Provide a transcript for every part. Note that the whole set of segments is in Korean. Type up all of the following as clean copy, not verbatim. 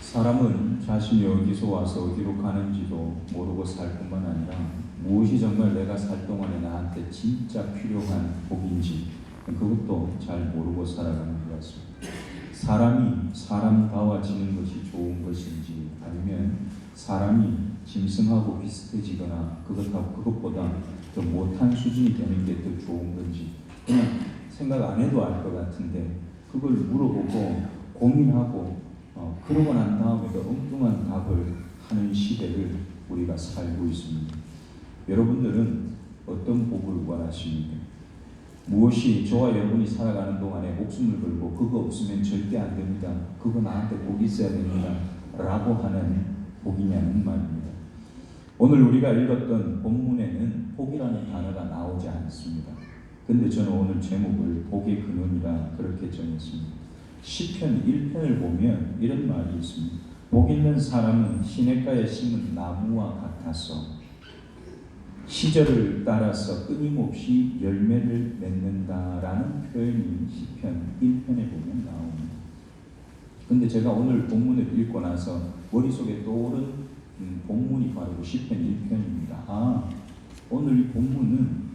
사람은 자신이 어디서 와서 어디로 가는지도 모르고 살 뿐만 아니라 무엇이 정말 내가 살 동안에 나한테 진짜 필요한 복인지 그것도 잘 모르고 살아가는 것 같습니다. 사람이 사람다워지는 것이 좋은 것인지 아니면 사람이 짐승하고 비슷해지거나 그것보다 더 못한 수준이 되는 게 더 좋은 건지 그냥 생각 안 해도 알 것 같은데 그걸 물어보고 고민하고 그러고 난 다음에도 엉뚱한 답을 하는 시대를 우리가 살고 있습니다. 여러분들은 어떤 복을 원하십니까? 무엇이 저와 여러분이 살아가는 동안에 목숨을 걸고 그거 없으면 절대 안 됩니다. 그거 나한테 복 있어야 됩니다. 라고 하는 복이냐는 말입니다. 오늘 우리가 읽었던 본문에는 복이라는 단어가 나오지 않습니다. 근데 저는 오늘 제목을 복의 근원이라 그렇게 정했습니다. 시편 1편을 보면 이런 말이 있습니다. 복 있는 사람은 시냇가에 심은 나무와 같아서 시절을 따라서 끊임없이 열매를 맺는다라는 표현이 시편 1편에 보면 나옵니다. 근데 제가 오늘 본문을 읽고 나서 머릿속에 떠오른 본문이 바로 시편 1편입니다. 오늘 이 본문은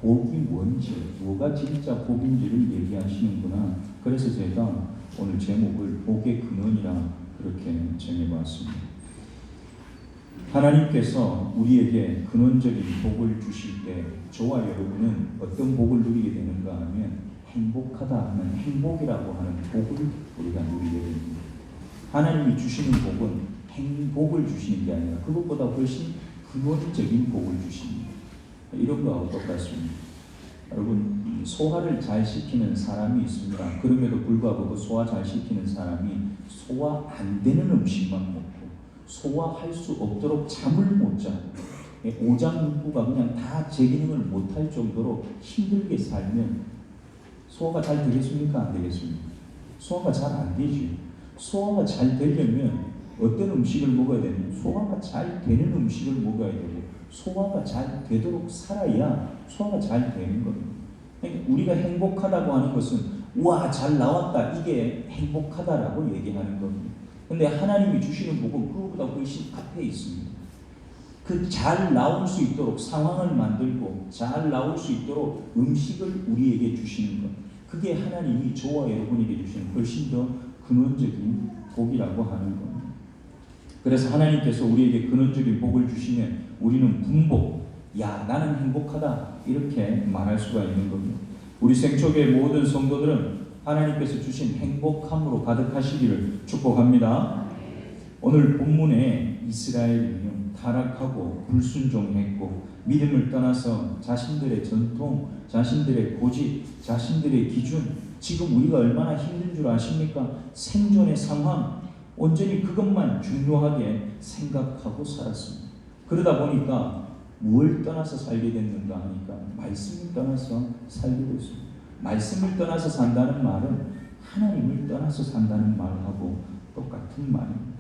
복이 뭔지, 뭐가 진짜 복인지를 얘기하시는구나. 그래서 제가 오늘 제목을 복의 근원이라 그렇게 정해봤습니다. 하나님께서 우리에게 근원적인 복을 주실 때 저와 여러분은 어떤 복을 누리게 되는가 하면 행복하다 하는 행복이라고 하는 복을 우리가 누리게 됩니다. 하나님이 주시는 복은 행복을 주시는 게 아니라 그것보다 훨씬 근원적인 복을 주십니다. 이런 거하고 똑같습니다. 여러분, 소화를 잘 시키는 사람이 있습니다. 그럼에도 불구하고 그 소화 잘 시키는 사람이 소화 안 되는 음식만 먹고 소화할 수 없도록 잠을 못 자고 오장육부가 그냥 다 제 기능을 못할 정도로 힘들게 살면 소화가 잘 되겠습니까? 안 되겠습니까? 소화가 잘 안 되지. 소화가 잘 되려면 어떤 음식을 먹어야 되냐면 소화가 잘 되는 음식을 먹어야 되고 소화가 잘 되도록 살아야 소화가 잘 되는 겁니다. 그러니까 우리가 행복하다고 하는 것은 와, 잘 나왔다, 이게 행복하다라고 얘기하는 겁니다. 근데 하나님이 주시는 복은 그것보다 훨씬 앞에 있습니다. 그 잘 나올 수 있도록 상황을 만들고 잘 나올 수 있도록 음식을 우리에게 주시는 것, 그게 하나님이 저와 여러분에게 주시는 훨씬 더 근원적인 복이라고 하는 겁니다. 그래서 하나님께서 우리에게 근원적인 복을 주시면 우리는 분복, 야 나는 행복하다 이렇게 말할 수가 있는 겁니다. 우리 생초교회 모든 성도들은 하나님께서 주신 행복함으로 가득하시기를 축복합니다. 오늘 본문에 이스라엘이 타락하고 불순종했고 믿음을 떠나서 자신들의 전통, 자신들의 고집, 자신들의 기준, 지금 우리가 얼마나 힘든 줄 아십니까? 생존의 상황, 온전히 그것만 중요하게 생각하고 살았습니다. 그러다 보니까 뭘 떠나서 살게 됐는가 하니까 말씀을 떠나서 살게 됐습니다. 말씀을 떠나서 산다는 말은 하나님을 떠나서 산다는 말하고 똑같은 말입니다.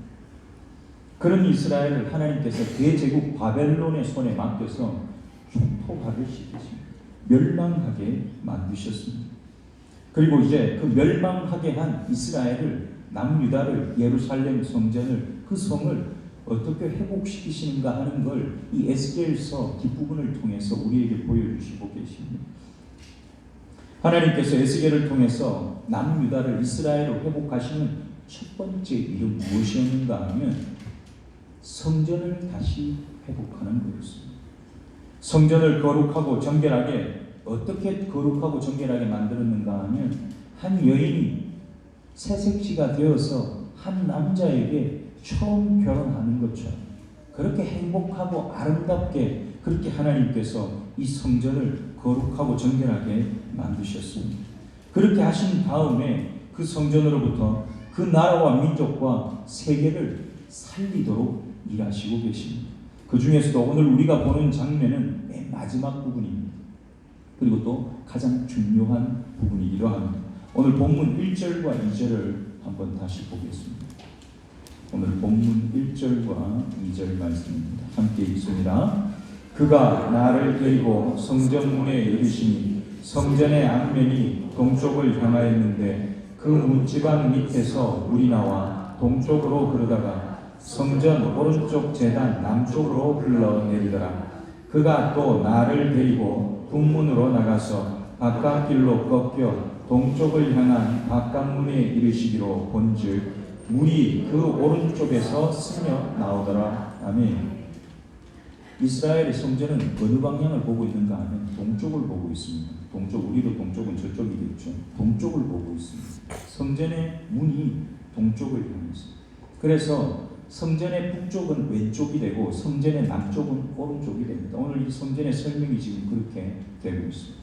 그런 이스라엘을 하나님께서 대제국 바벨론의 손에 맡겨서 흉포화를 시키십니다. 멸망하게 만드셨습니다. 그리고 이제 그 멸망하게 한 이스라엘을, 남유다를, 예루살렘 성전을, 그 성을 어떻게 회복시키시는가 하는 걸 이 에스겔서 뒷부분을 통해서 우리에게 보여주시고 계십니다. 하나님께서 에스겔을 통해서 남유다를, 이스라엘을 회복하시는 첫 번째 일은 무엇이었는가 하면 성전을 다시 회복하는 거였습니다. 성전을 거룩하고 정결하게, 어떻게 거룩하고 정결하게 만들었는가 하면 한 여인이 새색시가 되어서 한 남자에게 처음 결혼하는 것처럼 그렇게 행복하고 아름답게 그렇게 하나님께서 이 성전을 거룩하고 정결하게 만드셨습니다. 그렇게 하신 다음에 그 성전으로부터 그 나라와 민족과 세계를 살리도록 일하시고 계십니다. 그 중에서도 오늘 우리가 보는 장면은 맨 마지막 부분입니다. 그리고 또 가장 중요한 부분이 이러합니다. 오늘 본문 1절과 2절을 한번 다시 보겠습니다. 오늘 본문 1절과 2절 말씀입니다. 함께 읽습니다. 그가 나를 데리고 성전문에 이르시니 성전의 앞면이 동쪽을 향하였는데 그 문지방 밑에서 물이 나와 동쪽으로 흐르다가 성전 오른쪽 제단 남쪽으로 흘러내리더라. 그가 또 나를 데리고 북문으로 나가서 바깥 길로 꺾여 동쪽을 향한 바깥문에 이르시기로 본즉 물이 그 오른쪽에서 스며 나오더라. 아멘. 이스라엘의 성전은 어느 방향을 보고 있는가 하면 동쪽을 보고 있습니다. 동쪽, 우리도 동쪽은 저쪽이겠죠. 동쪽을 보고 있습니다. 성전의 문이 동쪽을 향해 있습니다. 그래서 성전의 북쪽은 왼쪽이 되고 성전의 남쪽은 오른쪽이 됩니다. 오늘 이 성전의 설명이 지금 그렇게 되고 있습니다.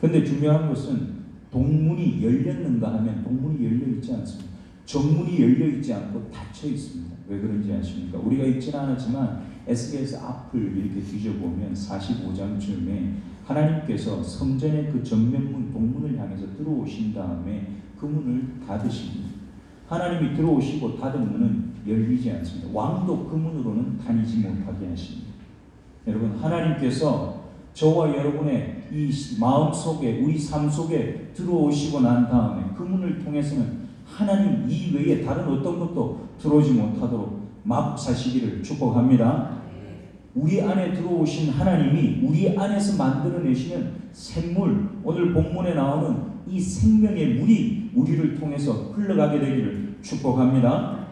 그런데 중요한 것은 동문이 열렸는가 하면 동문이 열려 있지 않습니다. 정문이 열려 있지 않고 닫혀 있습니다. 왜 그런지 아십니까? 우리가 읽지는 않았지만 에스겔서 앞을 이렇게 뒤져보면 45장쯤에 하나님께서 성전의 그 정면문 동문을 향해서 들어오신 다음에 그 문을 닫으십니다. 하나님이 들어오시고 닫은 문은 열리지 않습니다. 왕도 그 문으로는 다니지 못하게 하십니다. 여러분, 하나님께서 저와 여러분의 이 마음 속에, 우리 삶 속에 들어오시고 난 다음에 그 문을 통해서는 하나님 이외에 다른 어떤 것도 들어오지 못하도록 막사시기를 축복합니다. 우리 안에 들어오신 하나님이 우리 안에서 만들어내시는 샘물, 오늘 본문에 나오는 이 생명의 물이 우리를 통해서 흘러가게 되기를 축복합니다.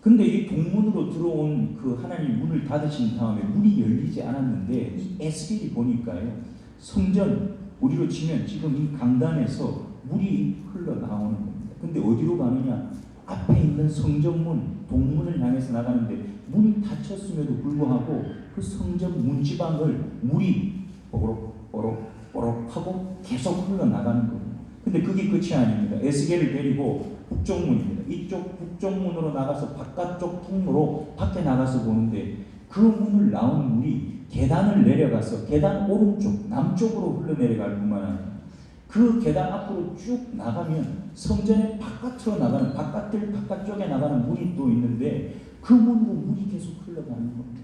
근데 이 동문으로 들어온 그 하나님 문을 닫으신 다음에 문이 열리지 않았는데 이 에스겔이 보니까요, 성전 우리로 치면 지금 이 강단에서 물이 흘러나오는 겁니다. 근데 어디로 가느냐? 앞에 있는 성전문, 동문을 향해서 나가는데 문이 닫혔음에도 불구하고 그 성전 문지방을 물이 뽀록 하고 계속 흘러나가는 겁니다. 근데 그게 끝이 아닙니다. 에스겔을 데리고 북쪽문입니다. 이쪽 북쪽문으로 나가서 바깥쪽 통로로 밖에 나가서 보는데 그 문을 나온 물이 계단을 내려가서 계단 오른쪽 남쪽으로 흘러내려갈 뿐만 아니라 그 계단 앞으로 쭉 나가면 성전의 바깥으로 나가는 바깥쪽에 나가는 문이 또 있는데 그 문으로 물이 계속 흘러가는 겁니다.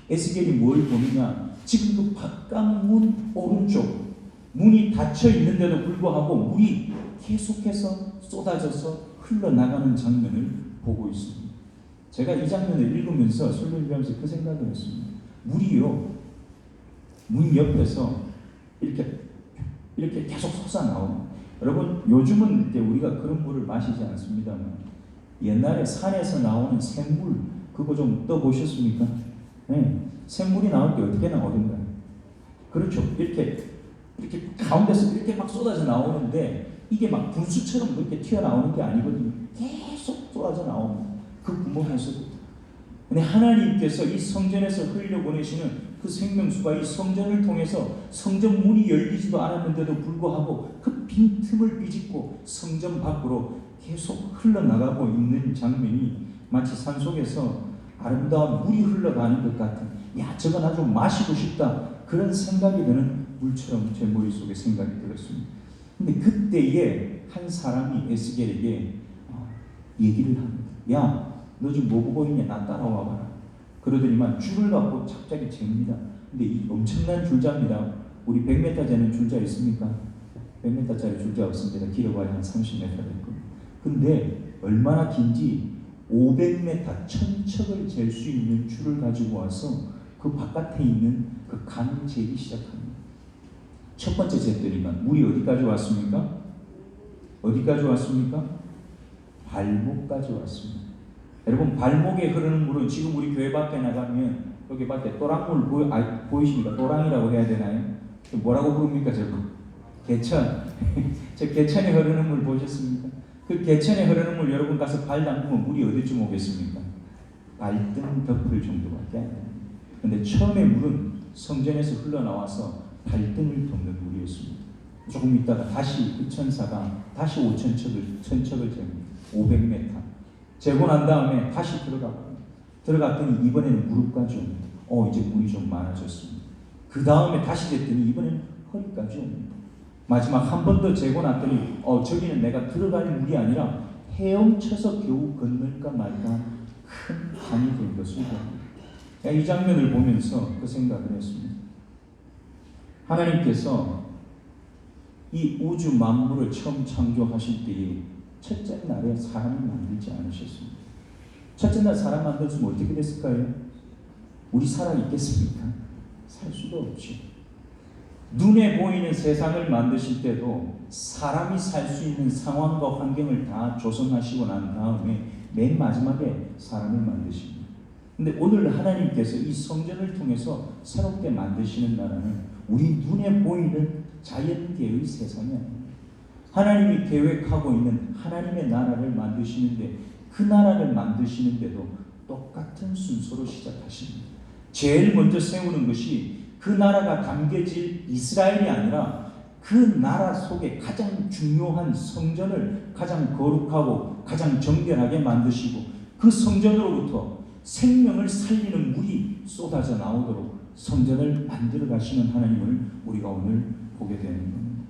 에스겔이 뭘 보느냐? 지금 그 바깥문 오른쪽 문이 닫혀 있는데도 불구하고 물이 계속해서 쏟아져서 흘러나가는 장면을 보고 있습니다. 제가 이 장면을 읽으면서 설명하면서 그 생각을 했습니다. 물이요, 문 옆에서 이렇게 계속 솟아나옵니다. 여러분, 요즘은 이제 우리가 그런 물을 마시지 않습니다만 옛날에 산에서 나오는 샘물 그거 좀 떠보셨습니까? 네. 샘물이 나올 때 어떻게 나오던가요? 그렇죠. 이렇게 가운데서 이렇게 막 쏟아져 나오는데 이게 막 분수처럼 그렇게 튀어나오는 게 아니거든요. 계속 쏟아져 나옵니다. 그 구멍에서부터. 근데 하나님께서 이 성전에서 흘려보내시는 그 생명수가 이 성전을 통해서 성전 문이 열리지도 않았는데도 불구하고 그 빈틈을 비집고 성전 밖으로 계속 흘러나가고 있는 장면이 마치 산속에서 아름다운 물이 흘러가는 것 같은, 야, 저거 나 좀 마시고 싶다, 그런 생각이 드는 물처럼 제 머릿속에 생각이 들었습니다. 근데 그때에 한 사람이 에스겔에게 얘기를 합니다. 야, 너 좀 뭐 보고 있냐? 나 따라와 봐라. 그러더니만 줄을 갖고 갑자기 잽니다. 근데 이 엄청난 줄자입니다. 우리 100m 재는 줄자 있습니까? 100m짜리 줄자 없습니다. 길어봐야 한 30m 될 겁니다. 근데 얼마나 긴지 500m 천척을 잴 수 있는 줄을 가지고 와서 그 바깥에 있는 그 간을 재기 시작합니다. 첫 번째 쟀더니만 물이 어디까지 왔습니까? 어디까지 왔습니까? 발목까지 왔습니다. 여러분, 발목에 흐르는 물은 지금 우리 교회 밖에 나가면 여기 밖에 또랑물 보이십니까? 또랑이라고 해야 되나요? 뭐라고 부릅니까? 저거? 개천. 저 개천에 흐르는 물 보셨습니까? 그 개천에 흐르는 물 여러분 가서 발 담그면 물이 어디쯤 오겠습니까? 발등 덮을 정도밖에 안 돼요. 근데 처음에 물은 성전에서 흘러나와서 발등을 덮는 물이었습니다. 조금 있다가 다시 그 천사가 다시 5천척을 잽니다. 500m. 재고 난 다음에 다시 들어갔더니 이번에는 무릎까지 옵니다. 이제 물이 좀 많아졌습니다. 그 다음에 다시 쟀더니 이번에는 허리까지 옵니다. 마지막 한 번 더 재고 났더니 저기는 내가 들어갈 물이 아니라 헤엄쳐서 겨우 건널까 말까 큰 강이 된 것을 봅니다. 이 장면을 보면서 그 생각을 했습니다. 하나님께서 이 우주 만물을 처음 창조하실 때에 첫째 날에 사람을 만들지 않으셨습니다. 첫째 날 사람 만들었으면 어떻게 됐을까요? 우리 살아있겠습니까? 살 수도 없죠. 눈에 보이는 세상을 만드실 때도 사람이 살 수 있는 상황과 환경을 다 조성하시고 난 다음에 맨 마지막에 사람을 만드십니다. 근데 오늘 하나님께서 이 성전을 통해서 새롭게 만드시는 나라는 우리 눈에 보이는 자연계의 세상이 아닙니다. 하나님이 계획하고 있는 하나님의 나라를 만드시는데 그 나라를 만드시는데도 똑같은 순서로 시작하십니다. 제일 먼저 세우는 것이 그 나라가 담겨질 이스라엘이 아니라 그 나라 속에 가장 중요한 성전을 가장 거룩하고 가장 정결하게 만드시고 그 성전으로부터 생명을 살리는 물이 쏟아져 나오도록 성전을 만들어 가시는 하나님을 우리가 오늘 보게 되는 겁니다.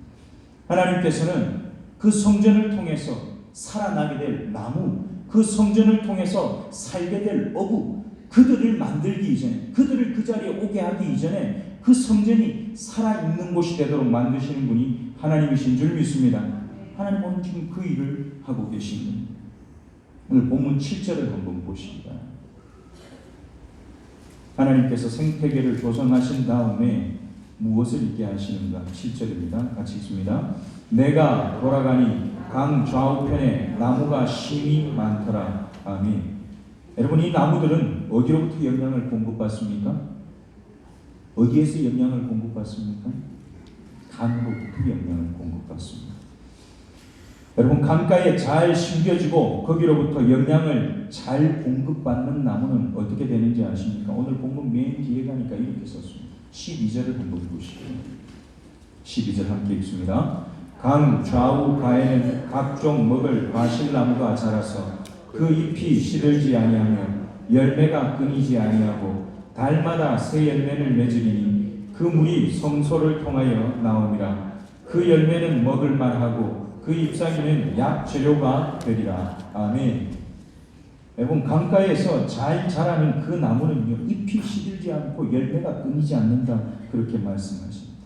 하나님께서는 그 성전을 통해서 살아나게 될 나무, 그 성전을 통해서 살게 될 어부, 그들을 만들기 이전에, 그들을 그 자리에 오게 하기 이전에 그 성전이 살아있는 곳이 되도록 만드시는 분이 하나님이신 줄 믿습니다. 하나님 오늘 지금 그 일을 하고 계신 겁니다. 오늘 본문 7절을 한번 보십니다. 하나님께서 생태계를 조성하신 다음에 무엇을 있게 하시는가? 7절입니다. 같이 읽습니다. 내가 돌아가니 강 좌우편에 나무가 심히 많더라. 아멘. 여러분, 이 나무들은 어디로부터 영향을 공급받습니까? 어디에서 영향을 공급받습니까? 강으로부터 영향을 공급받습니다. 여러분, 강가에 잘 심겨지고 거기로부터 영향을 잘 공급받는 나무는 어떻게 되는지 아십니까? 오늘 본문 맨 뒤에 가니까 이렇게 썼습니다. 12절을 한번 보시죠. 12절 함께 읽습니다. 강 좌우 가에는 각종 먹을 과실나무가 자라서 그 잎이 시들지 아니하며 열매가 끊이지 아니하고 달마다 새 열매를 맺으리니 그 물이 성소를 통하여 나옵니다. 그 열매는 먹을 만하고 그 잎사귀는 약 재료가 되리라. 아멘. 여러분, 강가에서 잘 자라는 그 나무는요, 잎이 시들지 않고 열매가 끊이지 않는다, 그렇게 말씀하십니다.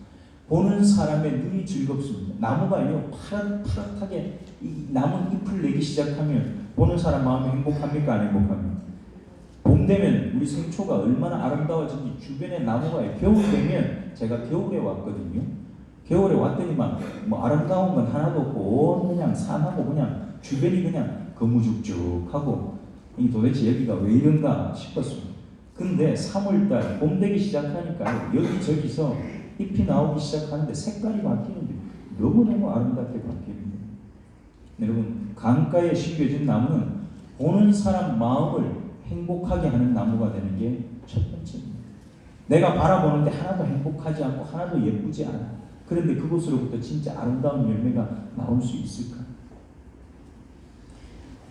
보는 사람의 눈이 즐겁습니다. 나무가요, 파릇파릇하게 이 남은 잎을 내기 시작하면 보는 사람 마음이 행복합니까? 안 행복합니까? 봄 되면 우리 생초가 얼마나 아름다워진지 주변에 나무가, 겨울 되면, 제가 겨울에 왔거든요. 겨울에 왔더니만 뭐 아름다운 건 하나도 없고 그냥 산하고 그냥 주변이 그냥 거무죽죽하고 이 도대체 여기가 왜 이런가 싶었습니다. 근데 3월달 봄 되기 시작하니까 여기저기서 잎이 나오기 시작하는데 색깔이 바뀌는데 너무너무 아름답게 바뀝니다. 여러분, 강가에 심겨진 나무는 보는 사람 마음을 행복하게 하는 나무가 되는 게 첫 번째입니다. 내가 바라보는데 하나도 행복하지 않고 하나도 예쁘지 않아. 그런데 그곳으로부터 진짜 아름다운 열매가 나올 수 있을까?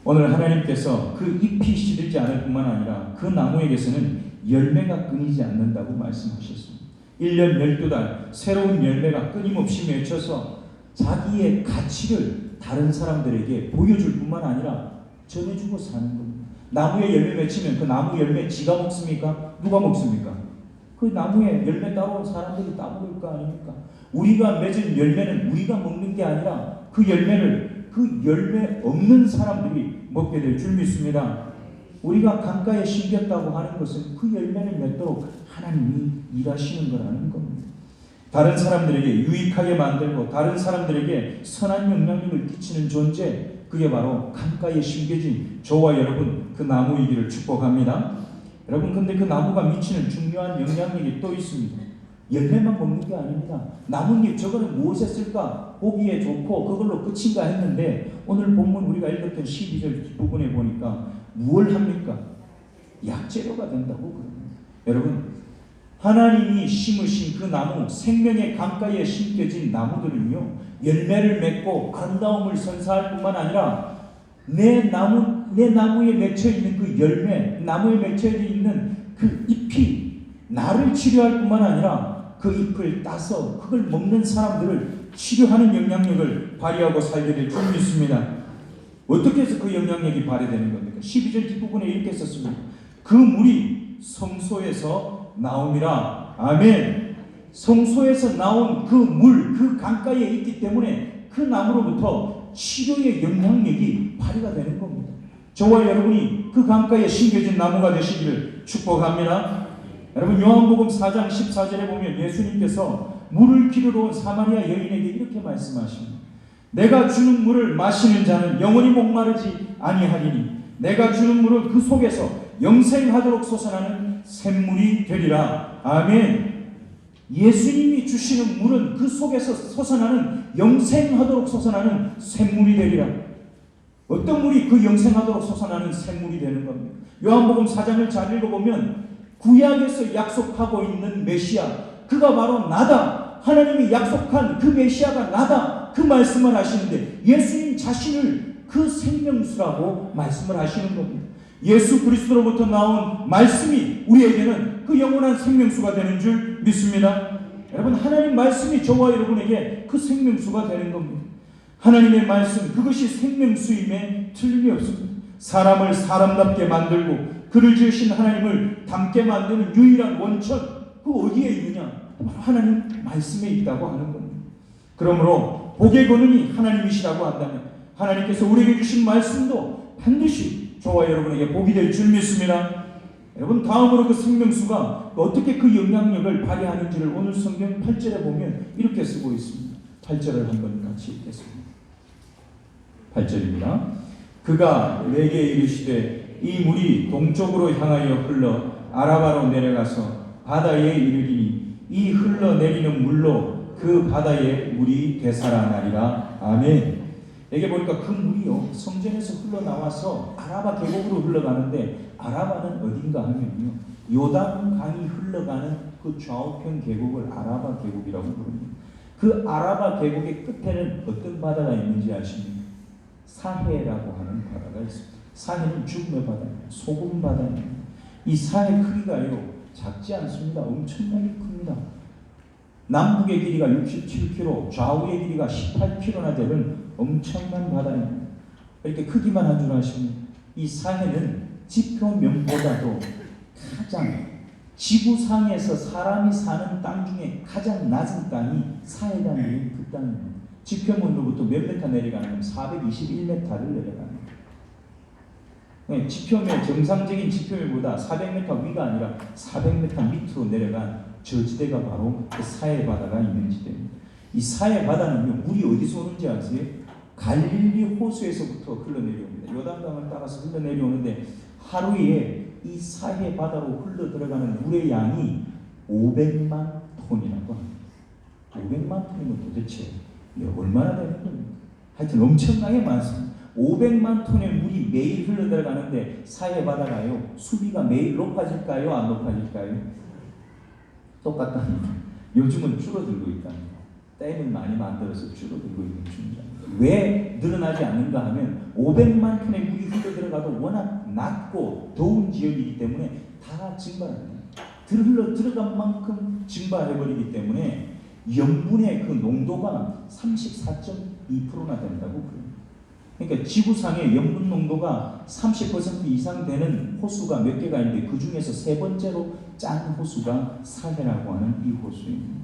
오늘 하나님께서 그 잎이 시들지 않을 뿐만 아니라 그 나무에게서는 열매가 끊이지 않는다고 말씀하셨습니다. 1년 12달 새로운 열매가 끊임없이 맺혀서 자기의 가치를 다른 사람들에게 보여줄 뿐만 아니라 전해주고 사는 겁니다. 나무에 열매 맺히면 그 나무 열매 지가 먹습니까? 누가 먹습니까? 그 나무에 열매 따라온 사람들이 따먹을 거 아닙니까? 우리가 맺은 열매는 우리가 먹는 게 아니라 그 열매를 그 열매 없는 사람들이 먹게 될 줄 믿습니다. 우리가 강가에 심겼다고 하는 것은 그 열매를 맺도록 하나님이 일하시는 거라는 겁니다. 다른 사람들에게 유익하게 만들고 다른 사람들에게 선한 영향력을 끼치는 존재, 그게 바로 강가에 심겨진 저와 여러분 그 나무이기를 축복합니다. 여러분, 근데 그 나무가 미치는 중요한 영향력이 또 있습니다. 열매만 먹는 게 아닙니다. 나뭇잎 저거는 무엇에 쓸까? 보기에 좋고 그걸로 끝인가 했는데 오늘 본문 우리가 읽었던 12절 뒷부분에 보니까 무엇을 합니까? 약재료가 된다고 그럽니다. 여러분, 하나님이 심으신 그 나무, 생명의 강가에 심겨진 나무들은요, 열매를 맺고 아름다움을 선사할 뿐만 아니라 내 나무에 맺혀 있는 그 열매, 나무에 맺혀 있는 그 잎이 나를 치료할 뿐만 아니라 그 잎을 따서 그걸 먹는 사람들을 치료하는 영향력을 발휘하고 살게 될 줄 믿습니다. 어떻게 해서 그 영향력이 발휘되는 겁니까? 12절 뒷부분에 이렇게 썼습니다. 그 물이 성소에서 나옵니다. 아멘. 성소에서 나온 그 물, 그 강가에 있기 때문에 그 나무로부터 치료의 영향력이 발휘가 되는 겁니다. 저와 여러분이 그 강가에 심겨진 나무가 되시기를 축복합니다. 여러분, 요한복음 4장 14절에 보면 예수님께서 물을 기르러 온 사마리아 여인에게 이렇게 말씀하십니다. 내가 주는 물을 마시는 자는 영원히 목마르지 아니하리니 내가 주는 물은 그 속에서 영생하도록 솟아나는 샘물이 되리라. 아멘. 예수님이 주시는 물은 그 속에서 솟아나는 영생하도록 솟아나는 샘물이 되리라. 어떤 물이 그 영생하도록 솟아나는 샘물이 되는 겁니다. 요한복음 4장을 잘 읽어보면 구약에서 약속하고 있는 메시아, 그가 바로 나다. 하나님이 약속한 그 메시아가 나다. 그 말씀을 하시는데 예수님 자신을 그 생명수라고 말씀을 하시는 겁니다. 예수 그리스도로부터 나온 말씀이 우리에게는 그 영원한 생명수가 되는 줄 믿습니다. 여러분, 하나님 말씀이 저와 여러분에게 그 생명수가 되는 겁니다. 하나님의 말씀, 그것이 생명수임에 틀림이 없습니다. 사람을 사람답게 만들고 그를 지으신 하나님을 닮게 만드는 유일한 원천, 그 어디에 있느냐? 하나님 말씀에 있다고 하는 겁니다. 그러므로 복의 근원이 하나님이시라고 한다면 하나님께서 우리에게 주신 말씀도 반드시 저와 여러분에게 복이 될 줄 믿습니다. 여러분, 다음으로 그 생명수가 어떻게 그 영향력을 발휘하는지를 오늘 성경 8절에 보면 이렇게 쓰고 있습니다. 8절을 한번 같이 읽겠습니다. 8절입니다. 그가 내게 이르시되 이 물이 동쪽으로 향하여 흘러 아라바로 내려가서 바다에 이르리니 이 흘러내리는 물로 그 바다의 물이 되살아나리라. 아멘. 여기 보니까 그 물이요, 성전에서 흘러나와서 아라바 계곡으로 흘러가는데, 아라바는 어딘가 하면요, 요단강이 흘러가는 그 좌우편 계곡을 아라바 계곡이라고 부릅니다. 그 아라바 계곡의 끝에는 어떤 바다가 있는지 아십니까? 사해라고 하는 바다가 있습니다. 사해는 죽음의 바다입니다. 소금 바다입니다. 이 사해 크기가요, 작지 않습니다. 엄청나게 큽니다. 남북의 길이가 67km, 좌우의 길이가 18km나 되는 엄청난 바다입니다. 이렇게 크기만 한 줄 아십니까? 이 사해는 지표면보다도 가장 지구상에서 사람이 사는 땅 중에 가장 낮은 땅이 사해라는 그 땅입니다. 지표면으로부터 몇 메타 내려가는 421m를 내려갑니다. 지표면, 정상적인 지표면보다 400m 위가 아니라 400m 밑으로 내려간 저지대가 바로 그 사해 바다가 있는 지대입니다. 이 사해 바다는요, 물이 어디서 오는지 아세요? 갈릴리 호수에서부터 흘러내려옵니다. 요단강을 따라서 흘러내려오는데 하루에 이 사해 바다로 흘러 들어가는 물의 양이 500만 톤이라고 합니다. 500만 톤이면 도대체 얼마나 되는 겁니까? 하여튼 엄청나게 많습니다. 500만 톤의 물이 매일 흘러 들어가는데 사해 바다가요, 수비가 매일 높아질까요? 안 높아질까요? 똑같답니다. 요즘은 줄어들고 있답니다. 댐을 많이 만들어서 줄어들고 있는 중입니다. 왜 늘어나지 않는가 하면 500만 톤의 물이 흘러 들어가도 워낙 낮고 더운 지역이기 때문에 다 증발합니다. 흘러 들어간 만큼 증발해버리기 때문에 염분의 그 농도가 34.2%나 된다고 그래요. 그러니까 지구상의 염분 농도가 30% 이상 되는 호수가 몇 개가 있는데 그 중에서 세 번째로 짠 호수가 사해라고 하는 이 호수입니다.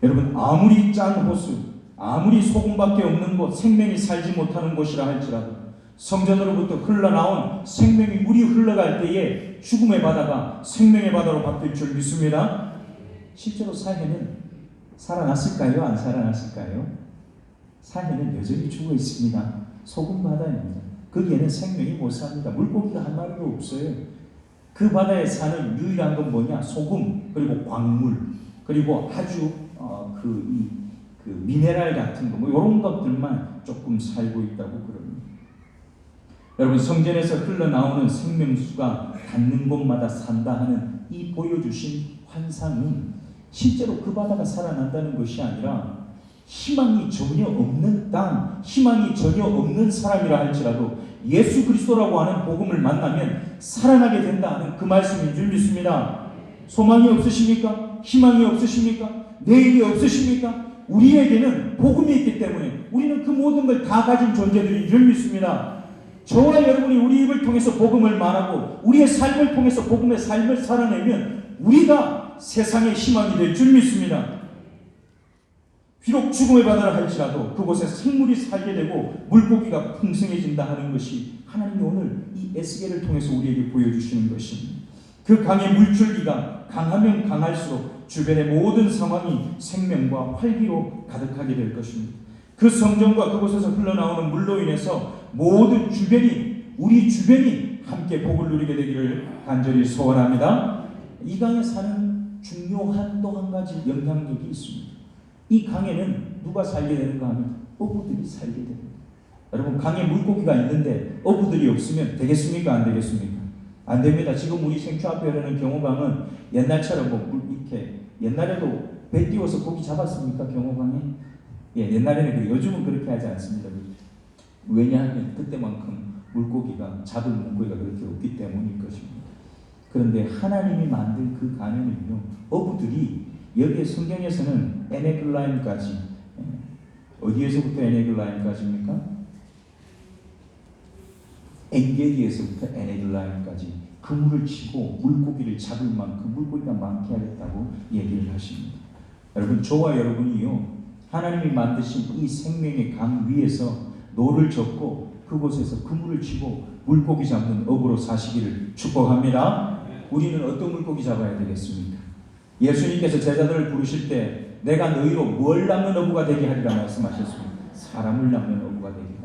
여러분, 아무리 짠 호수, 아무리 소금밖에 없는 곳, 생명이 살지 못하는 곳이라 할지라도 성전으로부터 흘러나온 생명의 물이 흘러갈 때에 죽음의 바다가 생명의 바다로 바뀔 줄 믿습니다. 실제로 사해는 살아났을까요? 안 살아났을까요? 사해는 여전히 죽어 있습니다. 소금 바다입니다. 거기에는 생명이 못 삽니다. 물고기가 한 마리도 없어요. 그 바다에 사는 유일한 건 뭐냐? 소금, 그리고 광물, 그리고 아주 미네랄 같은 거, 뭐 이런 것들만 조금 살고 있다고 그럽니다. 여러분, 성전에서 흘러나오는 생명수가 닿는 곳마다 산다 하는 이 보여주신 환상은 실제로 그 바다가 살아난다는 것이 아니라 희망이 전혀 없는 땅, 희망이 전혀 없는 사람이라 할지라도 예수 그리스도라고 하는 복음을 만나면 살아나게 된다 하는 그 말씀인 줄 믿습니다. 소망이 없으십니까? 희망이 없으십니까? 내일이 없으십니까? 우리에게는 복음이 있기 때문에 우리는 그 모든 걸 다 가진 존재들인 줄 믿습니다. 저와 여러분이 우리 입을 통해서 복음을 말하고 우리의 삶을 통해서 복음의 삶을 살아내면 우리가 세상의 희망이 될 줄 믿습니다. 비록 죽음의 바다라 할지라도 그곳에 생물이 살게 되고 물고기가 풍성해진다 하는 것이 하나님이 오늘 이 에스겔을 통해서 우리에게 보여주시는 것입니다. 그 강의 물줄기가 강하면 강할수록 주변의 모든 상황이 생명과 활기로 가득하게 될 것입니다. 그 성전과 그곳에서 흘러나오는 물로 인해서 모든 주변이, 우리 주변이 함께 복을 누리게 되기를 간절히 소원합니다. 이 강에 사는 중요한 또 한 가지 영향력이 있습니다. 이 강에는 누가 살게 되는가 하면 어부들이 살게 됩니다. 여러분, 강에 물고기가 있는데 어부들이 없으면 되겠습니까? 안 되겠습니까? 안 됩니다. 지금 우리 생추 앞에 흐르는 경호강은 옛날처럼 이렇게 옛날에도 배 띄워서 고기 잡았습니까? 경호강에? 예, 옛날에는 요즘은 그렇게 하지 않습니다. 왜냐하면 그때만큼 물고기가 잡을 물고기가 그렇게 없기 때문일 것입니다. 그런데 하나님이 만든 그 강에는요, 어부들이 여기에 성경에서는 에네글라임까지, 어디에서부터 에네글라임까지입니까? 엔게디에서부터 에네글라임까지 그물을 치고 물고기를 잡을 만큼 물고기가 많게 하겠다고 얘기를 하십니다. 여러분, 저와 여러분이요, 하나님이 만드신 이 생명의 강 위에서 노를 젓고 그곳에서 그물을 치고 물고기 잡는 어부로 사시기를 축복합니다. 우리는 어떤 물고기 잡아야 되겠습니까? 예수님께서 제자들을 부르실 때 내가 너희로 뭘 낚는 어부가 되게 하리라 말씀하셨습니다. 사람을 낚는 어부가 되게 하리라.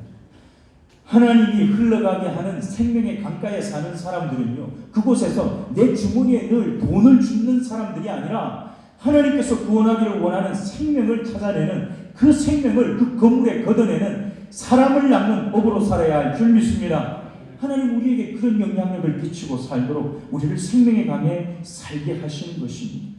하나님이 흘러가게 하는 생명의 강가에 사는 사람들은요, 그곳에서 내 주머니에 늘 돈을 줍는 사람들이 아니라 하나님께서 구원하기를 원하는 생명을 찾아내는, 그 생명을 그 건물에 걷어내는 사람을 낚는 어부로 살아야 할 줄 믿습니다. 하나님 우리에게 그런 영향력을 끼치고 살도록 우리를 생명의 강에 살게 하시는 것입니다.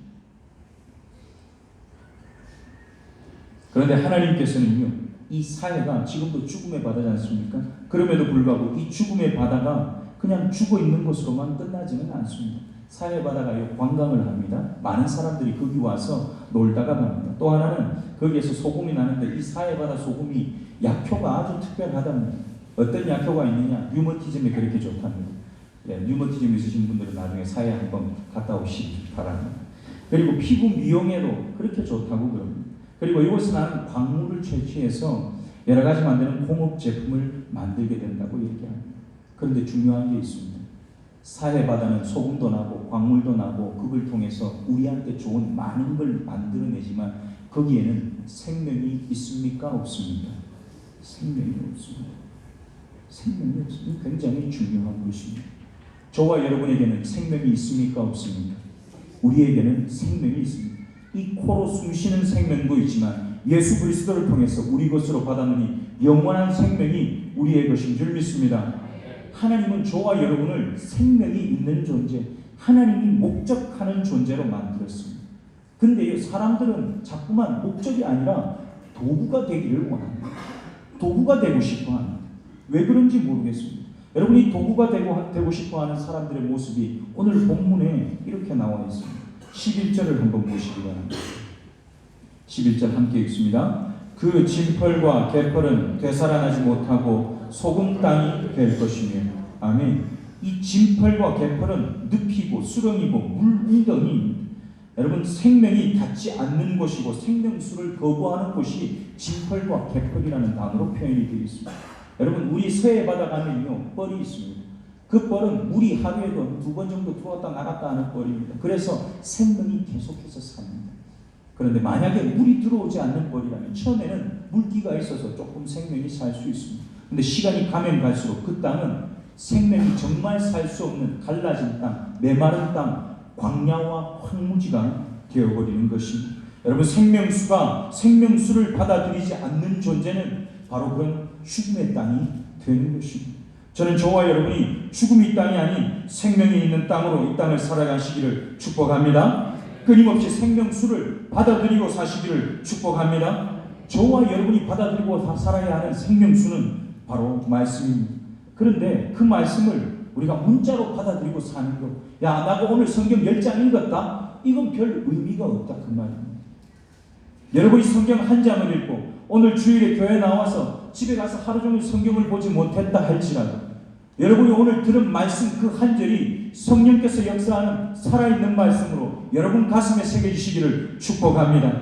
그런데 하나님께서는요, 이 사회가 지금도 죽음의 바다지 않습니까? 그럼에도 불구하고 이 죽음의 바다가 그냥 죽어 있는 것으로만 끝나지는 않습니다. 사회 바다가 관광을 합니다. 많은 사람들이 거기 와서 놀다가 갑니다. 또 하나는 거기에서 소금이 나는데 이 사회 바다 소금이 약효가 아주 특별하답니다. 어떤 약효가 있느냐? 류머티즘에 그렇게 좋답니다. 예, 류머티즘 있으신 분들은 나중에 사회 한번 갔다 오시기 바랍니다. 그리고 피부 미용에도 그렇게 좋다고 그럽니다. 그리고 이곳에 나는 광물을 채취해서 여러 가지 만드는 공업 제품을 만들게 된다고 얘기합니다. 그런데 중요한 게 있습니다. 사회 바다는 소금도 나고 광물도 나고 그걸 통해서 우리한테 좋은 많은 걸 만들어내지만 거기에는 생명이 있습니까? 없습니까? 생명이 없습니다. 생명이 없습니다. 굉장히 중요한 것입니다. 저와 여러분에게는 생명이 있습니까? 없습니까? 우리에게는 생명이 있습니다. 이 코로 숨쉬는 생명도 있지만 예수 그리스도를 통해서 우리 것으로 받았느니 영원한 생명이 우리의 것인 줄 믿습니다. 하나님은 저와 여러분을 생명이 있는 존재, 하나님이 목적하는 존재로 만들었습니다. 근데 사람들은 자꾸만 목적이 아니라 도구가 되기를 원합니다. 도구가 되고 싶어 합니다. 왜 그런지 모르겠습니다. 여러분이 도구가 되고 싶어 하는 사람들의 모습이 오늘 본문에 이렇게 나와 있습니다. 11절을 한번 보시기 바랍니다. 11절 함께 읽습니다. 그 진펄과 개펄은 되살아나지 못하고 소금 땅이 될 것이며. 아멘. 이 진펄과 개펄은 늪이고 수렁이고 물웅덩이입니다. 여러분, 생명이 닿지 않는 곳이고 생명수를 거부하는 곳이 진펄과 개펄이라는 단어로 표현이 되어 있습니다. 여러분, 우리 서해 바다 가면요, 뻘이 있습니다. 그 뻘은 물이 하루에도 2번 정도 들어왔다 나갔다 하는 뻘입니다. 그래서 생명이 계속해서 삽니다. 그런데 만약에 물이 들어오지 않는 뻘이라면 처음에는 물기가 있어서 조금 생명이 살 수 있습니다. 근데 시간이 가면 갈수록 그 땅은 생명이 정말 살 수 없는 갈라진 땅, 메마른 땅, 광야와 황무지가 되어버리는 것입니다. 여러분, 생명수를 받아들이지 않는 존재는 바로 그런 죽음의 땅이 되는 것입니다. 저는 저와 여러분이 죽음의 땅이 아닌 생명이 있는 땅으로 이 땅을 살아가시기를 축복합니다. 끊임없이 생명수를 받아들이고 사시기를 축복합니다. 저와 여러분이 받아들이고 살아야 하는 생명수는 바로 말씀입니다. 그런데 그 말씀을 우리가 문자로 받아들이고 사는 것, 야, 나도 오늘 성경 10장 읽었다? 이건 별 의미가 없다, 그 말입니다. 여러분이 성경 한 장을 읽고 오늘 주일에 교회 나와서 집에 가서 하루 종일 성경을 보지 못했다 할지라도 여러분이 오늘 들은 말씀 그 한 절이 성령께서 역사하는 살아있는 말씀으로 여러분 가슴에 새겨주시기를 축복합니다.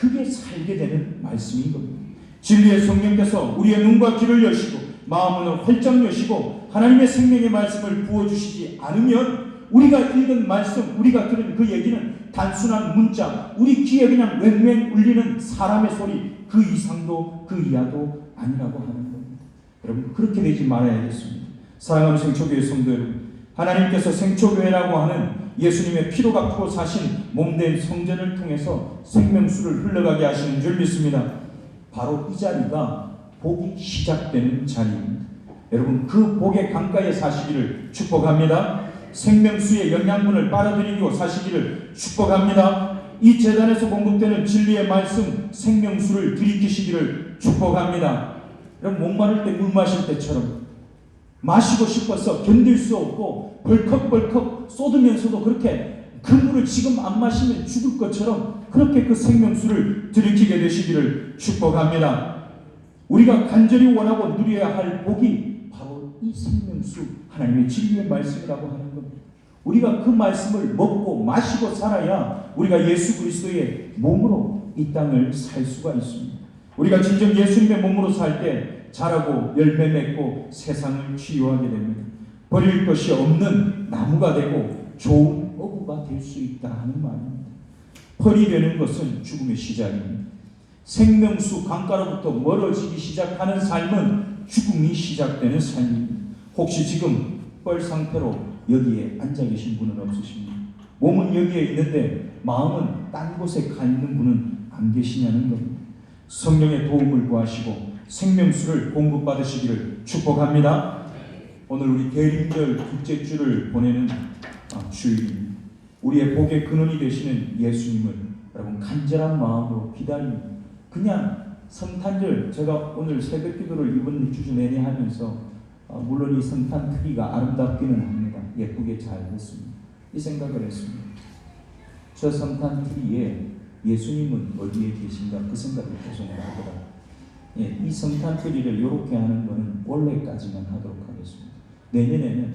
그게 살게 되는 말씀인 겁니다. 진리의 성령께서 우리의 눈과 귀를 여시고 마음을 활짝 여시고 하나님의 생명의 말씀을 부어주시지 않으면 우리가 읽은 말씀, 우리가 들은 그 얘기는 단순한 문자, 우리 귀에 그냥 왱왱 울리는 사람의 소리, 그 이상도 그 이하도 아니라고 하는 겁니다. 여러분, 그렇게 되지 말아야겠습니다. 사랑하는 생초교회 성도 여러분, 하나님께서 생초교회라고 하는 예수님의 피로 갚고 사신 몸된 성전을 통해서 생명수를 흘러가게 하시는 줄 믿습니다. 바로 이 자리가 복이 시작되는 자리입니다. 여러분, 그 복의 강가에 사시기를 축복합니다. 생명수의 영양분을 빨아들이고 사시기를 축복합니다. 이 재단에서 공급되는 진리의 말씀, 생명수를 들이키시기를 축복합니다. 여러분, 목마를 때 물 마실 때처럼 마시고 싶어서 견딜 수 없고 벌컥벌컥 쏟으면서도 그렇게 그 물을 지금 안 마시면 죽을 것처럼 그렇게 그 생명수를 들이키게 되시기를 축복합니다. 우리가 간절히 원하고 누려야 할 복이 바로 이 생명수, 하나님의 진리의 말씀이라고 하는 겁니다. 우리가 그 말씀을 먹고 마시고 살아야 우리가 예수 그리스도의 몸으로 이 땅을 살 수가 있습니다. 우리가 진정 예수님의 몸으로 살 때 자라고 열매 맺고 세상을 치유하게 됩니다. 버릴 것이 없는 나무가 되고 좋은 어부가 될 수 있다 하는 말입니다. 펄이 되는 것은 죽음의 시작입니다. 생명수 강가로부터 멀어지기 시작하는 삶은 죽음이 시작되는 삶입니다. 혹시 지금 뻘 상태로 여기에 앉아 계신 분은 없으십니까? 몸은 여기에 있는데 마음은 딴 곳에 가 있는 분은 안 계시냐는 겁니다. 성령의 도움을 구하시고 생명수를 공급받으시기를 축복합니다. 오늘 우리 대림절 둘째 주를 보내는 주일입니다. 우리의 복의 근원이 되시는 예수님을 여러분 간절한 마음으로 기다리며 그냥 성탄절, 제가 오늘 새벽 기도를 이번 주주 내내 하면서 물론 이 성탄 트리가 아름답기는 합니다. 예쁘게 잘 됐습니다. 이 생각을 했습니다. 저 성탄 트리에 예수님은 어디에 계신가 그 생각을 계속 하더라고요. 이 성탄 트리를 이렇게 하는 것은 원래까지만 하도록 하겠습니다. 내년에는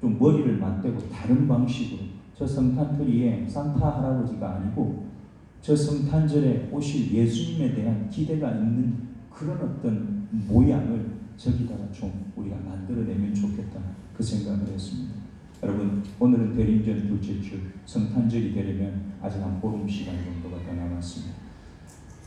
좀 머리를 맞대고 다른 방식으로 저 성탄 트리에 산타 할아버지가 아니고 저 성탄절에 오실 예수님에 대한 기대가 있는 그런 어떤 모양을 저기다가 좀 우리가 만들어내면 좋겠다 그 생각을 했습니다. 여러분, 오늘은 대림절 둘째 주 성탄절이 되려면 아직 한 보름 시간 정도가 더 남았습니다.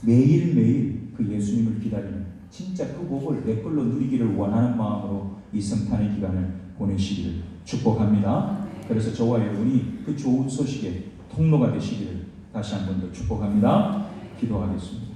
매일매일 그 예수님을 기다리는 진짜 그 복을 내 걸로 누리기를 원하는 마음으로 이 성탄의 기간을 보내시기를 축복합니다. 그래서 저와 여러분이 그 좋은 소식의 통로가 되시기를 다시 한 번 더 축복합니다. 기도하겠습니다.